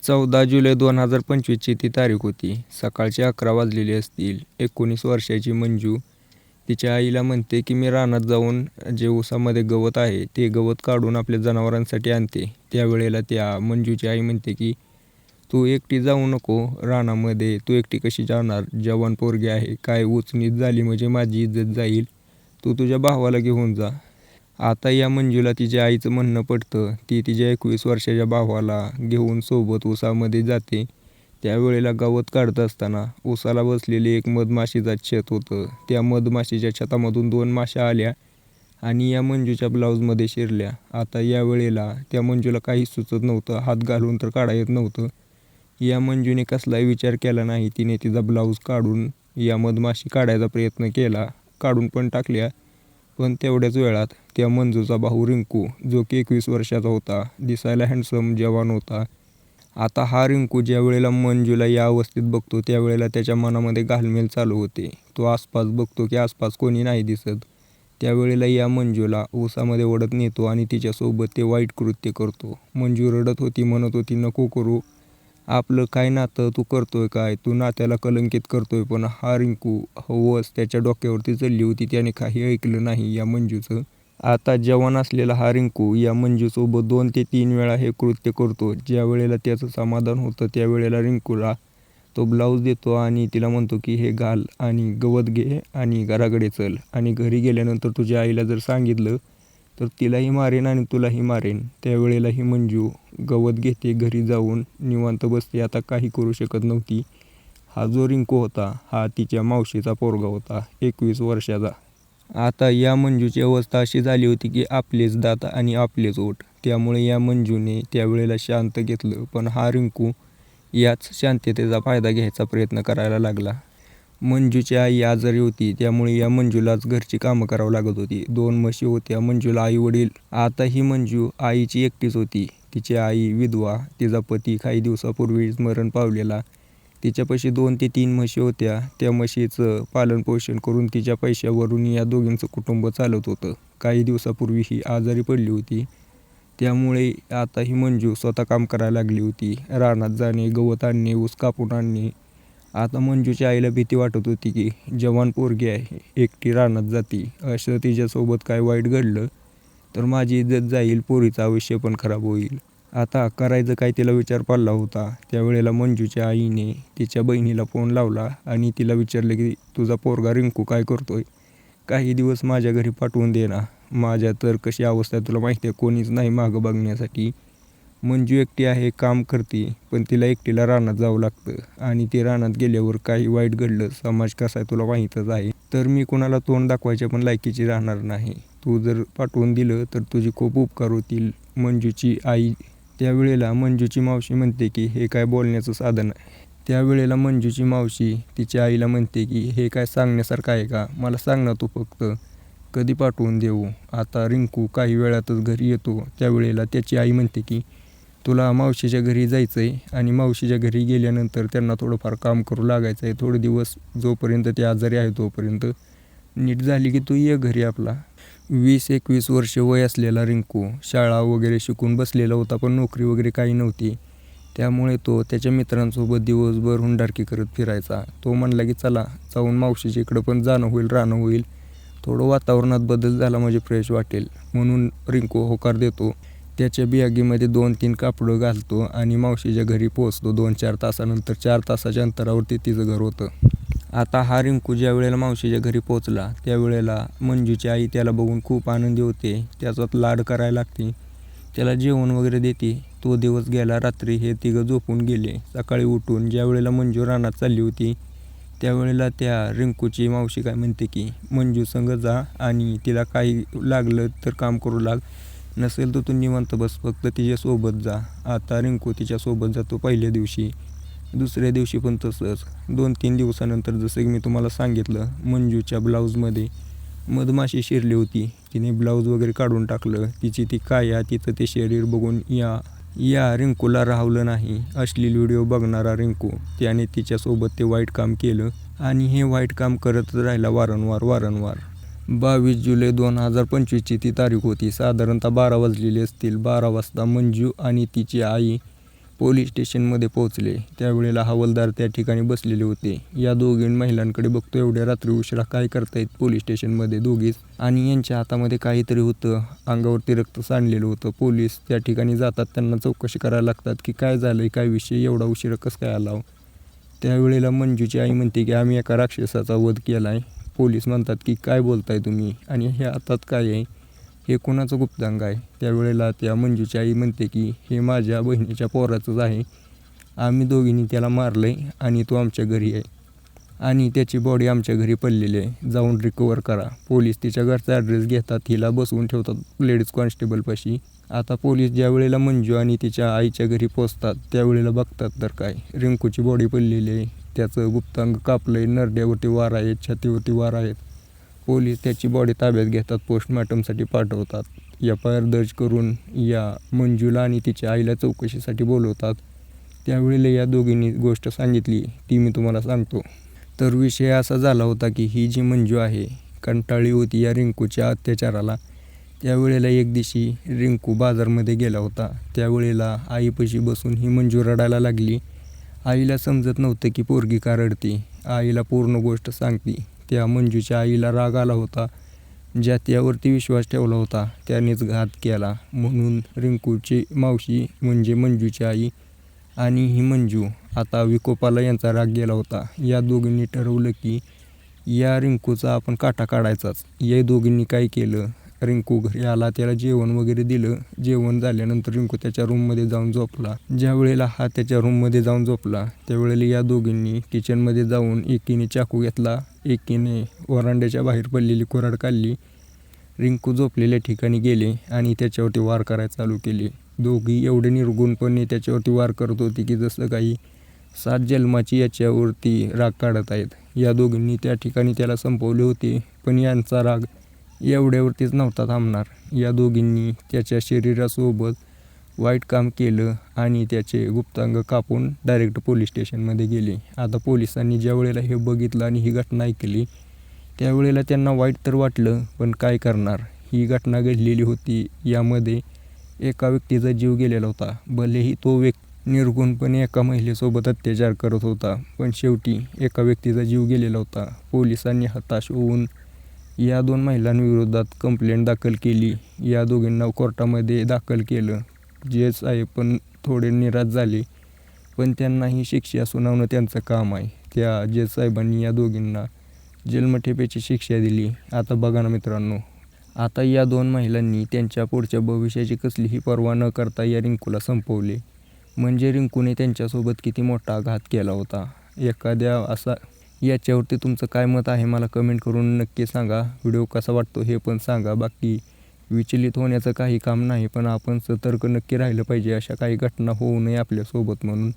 14 जुलै 2025ची ती तारीख होती. सकाळचे 11 वाजलेले असतील. 19 वर्षाची मंजू तिच्या आईला म्हणते की मी रानात जाऊन जे ऊसामध्ये गवत आहे ते गवत काढून आपल्या जनावरांसाठी आणते. त्यावेळेला त्या मंजूची आई म्हणते की तू एकटी जाऊ नको रानामध्ये, तू एकटी कशी जाणार, जवान पोरगी आहे, काय उचनीत झाली म्हणजे माझी इज्जत जाईल, तू तुझ्या भावाला घेऊन जा. आता या मंजूला तिच्या आईचं म्हणणं पडतं. ती तिच्या 21 वर्षाच्या भावाला घेऊन सोबत ऊसामध्ये जाते. त्यावेळेला गवत काढत असताना ऊसाला बसलेली एक मधमाशीचं छत होतं. त्या मधमाशीच्या छतामधून 2 माश्या आल्या आणि या मंजूच्या ब्लाऊजमध्ये शिरल्या. आता यावेळेला त्या मंजूला काहीच सुचत नव्हतं. हात घालून तर काढा येत नव्हतं. या मंजूने कसलाही विचार केला नाही. तिने तिचा ब्लाऊज काढून या मधमाशी काढायचा प्रयत्न केला. काढून पण टाकल्या. पण तेवढ्याच वेळात त्या मंजूचा भाऊ रिंकू, जो की 21 वर्षाचा होता, दिसायला हँडसम जवान होता. आता हा रिंकू ज्या वेळेला मंजूला या अवस्थेत बघतो त्यावेळेला त्याच्या मनामध्ये घालमेल चालू होते. तो आसपास बघतो की आसपास कोणी नाही दिसत. त्यावेळेला या मंजूला ऊसामध्ये ओढत नेतो आणि तिच्यासोबत ते वाईट कृत्य करतो. मंजू रडत होती, म्हणत होती नको करू, आपलं काय नातं, तू करतोय काय, तू नात्याला कलंकित करतोय. पण हा रिंकू हवस त्याच्या डोक्यावरती चढली होती. त्याने काही ऐकलं नाही या मंजूचं. आता जवान असलेला हा रिंकू या मंजूसोबत 2 ते 3 वेळा हे कृत्य करतो. ज्या वेळेला त्याचं समाधान होतं त्यावेळेला रिंकूला तो ब्लाऊज देतो आणि तिला म्हणतो की हे घाल आणि गवत घे आणि घराकडे चल, आणि घरी गेल्यानंतर तुझ्या आईला जर सांगितलं तर तिलाही मारेन आणि तुलाही मारेन. त्यावेळेला ही मंजू गवत घेते, घरी जाऊन निवांत बसते. आता काही करू शकत नव्हती. हा जो रिंकू होता हा तिच्या मावशीचा पोरगा होता, 21 वर्षाचा. आता या मंजूची अवस्था अशी झाली होती की आपलेच दात आणि आपलेच ओठ. त्यामुळे या मंजूने त्यावेळेला शांत घेतलं. पण हा रिंकू याच शांततेचा फायदा घ्यायचा प्रयत्न करायला लागला. मंजूची आई आजारी होती त्यामुळे या मंजूलाच घरची कामं करावं लागत होती. 2 म्हशी होत्या. मंजूला आई वडील. आता ही मंजू आईची एकटीच होती. तिची आई विधवा. तिचा पती काही दिवसापूर्वीच मरण पावलेला. तिच्यापाशी 2 ते 3 म्हशी होत्या. त्या म्हशीचं पालनपोषण करून तिच्या पैशावरून या दोघींचं कुटुंब चालत होतं. काही दिवसापूर्वी ही आजारी पडली होती. त्यामुळे आता ही मंजू स्वतः काम करायला लागली होती. रानात जाणे, गवत आणणे, ऊस कापून आणणे. आता मंजूच्या आईला भीती वाटत होती की जवान पोरगी आहे, एकटी रानात जाती, असं तिच्यासोबत काय वाईट घडलं तर माझी इज्जत जाईल, पोरीचं आयुष्य पण खराब होईल. आता करायचं काय तिला विचार पडला होता. त्यावेळेला मंजूच्या आईने तिच्या बहिणीला फोन लावला आणि तिला विचारलं की तुझा पोरगा रिंकू काय करतोय, काही दिवस माझ्या घरी पाठवून दे ना, माझ्या तर कशी अवस्था आहे तुला माहिती आहे, कोणीच नाही मागं बघण्यासाठी. मंजू एकटी आहे, काम करते, पण तिला एकटीला रानात जावं लागतं आणि ती रानात गेल्यावर काही वाईट घडलं, समाज कसा आहे तुला माहीतच आहे, तर मी कुणाला तोंड दाखवायच्या पण लायकीची राहणार नाही. तू जर पाठवून दिलं तर तुझे खूप उपकार होतील. मंजूची आई. त्यावेळेला मंजूची मावशी म्हणते की हे काय बोलण्याचं साधन आहे. त्यावेळेला मंजूची मावशी तिच्या आईला म्हणते की हे काय सांगण्यासारखं आहे का, मला सांग ना तू फक्त कधी पाठवून देऊ. आता रिंकू काही वेळातच घरी येतो. त्यावेळेला त्याची आई म्हणते की तुला मावशीच्या घरी जायचं आहे आणि मावशीच्या घरी गेल्यानंतर त्यांना थोडंफार काम करू लागायचं आहे, थोडे दिवस जोपर्यंत ते आजारी आहे तोपर्यंत. नीट झाली की तू ये घरी आपला. 20-21 वर्ष वय असलेला रिंकू शाळा वगैरे शिकून बसलेला होता, पण नोकरी वगैरे काही नव्हती. त्यामुळे तो त्याच्या मित्रांसोबत दिवसभर हुंडारकी करत फिरायचा. तो म्हणला की चला जाऊन मावशीच्या इकडं पण जाणं होईल, राहणं होईल, थोडं वातावरणात बदल झाला म्हणजे फ्रेश वाटेल. म्हणून रिंकू होकार देतो. त्याच्या बॅगेमध्ये 2-3 कापडं घालतो आणि मावशीच्या घरी पोहोचतो 2-4 तासानंतर. 4 तासाच्या अंतरावरती तिचं घर होतं. आता हा रिंकू ज्या वेळेला मावशीच्या घरी पोहोचला त्यावेळेला मंजूची आई त्याला बघून खूप आनंदी होते. त्याचा लाड करायला लागते, त्याला जेवण वगैरे देते. तो दिवस गेला. रात्री हे तिघं झोपून गेले. सकाळी उठून ज्या वेळेला मंजू रानात चालली होती त्यावेळेला त्या रिंकूची मावशी काय म्हणते की मंजू संग जा आणि तिला काही लागलं तर काम करू लाग, नसेल तर तू निवांत बस, फक्त तिच्यासोबत जा. आता रिंकू तिच्यासोबत जातो पहिल्या दिवशी. दुसऱ्या दिवशी पण तसंच. 2-3 दिवसानंतर जसं की मी तुम्हाला सांगितलं मंजूच्या ब्लाऊजमध्ये मधमाशी शिरली होती. तिने ब्लाऊज वगैरे काढून टाकलं. तिची ती काया, तिचं ते शरीर बघून या रिंकूला राहवलं नाही. अश्लील व्हिडिओ बघणारा रिंकू, त्याने तिच्यासोबत ते वाईट काम केलं आणि हे वाईट काम करत राहिला वारंवार. 22 जुलै 2025ची ती तारीख होती. साधारणतः 12 वाजलेले असतील. 12 वाजता मंजू आणि तिची आई पोलीस स्टेशनमध्ये पोहोचले त्यावेळेला हवालदार त्या ठिकाणी बसलेले होते. या दोघी महिलांकडे बघतो एवढ्या रात्री उशिरा काय करतायत पोलीस स्टेशनमध्ये दोघीच, आणि यांच्या हातामध्ये काहीतरी होतं, अंगावरती रक्त सांडलेलं होतं. पोलीस त्या ठिकाणी जातात, त्यांना चौकशी करायला लागतात की काय झालं, काय विषय, एवढा उशिरा कसं काय आला. त्यावेळेला मंजूची आई म्हणते की आम्ही एका राक्षसाचा वध केला आहे. पोलीस म्हणतात की काय बोलताय तुम्ही, आणि हे हातात काय आहे, हे कोणाचं गुप्तांग आहे. त्यावेळेला त्या मंजूची आई म्हणते की हे माझ्या बहिणीच्या पोराचंच आहे, आम्ही दोघींनी त्याला मारलं आहे आणि तो आमच्या घरी आहे आणि त्याची बॉडी आमच्या घरी पडलेली आहे, जाऊन रिकवर करा. पोलीस तिच्या घरचा ॲड्रेस घेतात, हिला बसवून ठेवतात लेडीज कॉन्स्टेबलपाशी. आता पोलीस ज्या वेळेला मंजू आणि तिच्या आईच्या घरी पोचतात त्यावेळेला बघतात तर काय, रिंकूची बॉडी पडलेली आहे, त्याचं गुप्तांग कापलं आहे, नरड्यावरती वार आहेत, छातीवरती वार आहेत. पोलीस त्याची बॉडी ताब्यात घेतात, पोस्टमॉर्टमसाठी पाठवतात. FIR दर्ज करून या मंजूला आणि तिच्या आईला चौकशीसाठी बोलवतात. त्यावेळेला या दोघींनी गोष्ट सांगितली ती मी तुम्हाला सांगतो. तर विषय असा झाला होता की ही जी मंजू आहे कंटाळली होती या रिंकूच्या अत्याचाराला. त्यावेळेला एक दिवशी रिंकू बाजारमध्ये गेला होता. त्यावेळेला आईपाशी बसून ही मंजू रडायला लागली. आईला समजत नव्हतं की पोरगी का रडती. आईला पूर्ण गोष्ट सांगती. त्या मंजूच्या आईला राग आला होता, ज्या त्यावरती विश्वास ठेवला होता त्यानेच घात केला. म्हणून रिंकूची मावशी म्हणजे मंजूची आई आणि ही मंजू आता विकोपाला यांचा राग गेला होता. या दोघींनी ठरवलं की या रिंकूचा आपण काटा काढायचाच. या दोघींनी काय केलं, रिंकू घरी आला, त्याला जेवण वगैरे दिलं. जेवण झाल्यानंतर रिंकू त्याच्या रूममध्ये जाऊन झोपला. ज्या वेळेला हा त्याच्या रूममध्ये जाऊन झोपला त्यावेळेला या दोघींनी किचनमध्ये जाऊन एकीने चाकू घेतला, एकीने वरांड्याच्या बाहेर पडलेली कुऱ्हाड काढली. रिंकू झोपलेल्या ठिकाणी गेले आणि त्याच्यावरती वार करायला चालू केले. दोघी एवढे निर्गुणपणे त्याच्यावरती वार करत होती की जसं काही 7 जन्माची याच्यावरती राग काढत आहेत. या दोघींनी त्या ठिकाणी त्याला संपवले होते, पण यांचा राग एवढ्यावरतीच नव्हता थांबणार. या दोघींनी त्याच्या शरीरासोबत वाईट काम केलं आणि त्याचे गुप्तांग कापून डायरेक्ट पोलीस स्टेशनमध्ये गेले. आता पोलिसांनी ज्या वेळेला हे बघितलं आणि ही घटना ऐकली त्यावेळेला त्यांना वाईट तर वाटलं, पण काय करणार, ही घटना घडलेली होती. यामध्ये एका व्यक्तीचा जीव गेलेला होता. भलेही तो व्यक्ती निर्गुणपणे एका महिलेसोबत अत्याचार करत होता, पण शेवटी एका व्यक्तीचा जीव गेलेला होता. पोलिसांनी हताश होऊन या 2 महिलांविरोधात कंप्लेंट दाखल केली. या दोघींना कोर्टामध्ये दाखल केलं. जज साहेब पण थोडे निराश झाले, पण त्यांनाही शिक्षा सुनावणं त्यांचं काम आहे. त्या जज साहेबांनी या दोघींना जन्मठेपेची शिक्षा दिली. आता बघा ना मित्रांनो, आता या 2 महिलांनी त्यांच्या पुढच्या भविष्याची कसलीही पर्वा न करता या रिंकूला संपवले. म्हणजे रिंकूने त्यांच्यासोबत किती मोठा घात केला होता. एखाद्या असा याच्यावरती तुमचं काय मत आहे मला कमेंट करून नक्की सांगा. व्हिडिओ कसा वाटतो हे पण सांगा. बाकी विचलित होण्याचं काही काम नाही, पण आपण सतर्क नक्की राहिलं पाहिजे, अशा काही घटना होऊ नये आपल्यासोबत म्हणून.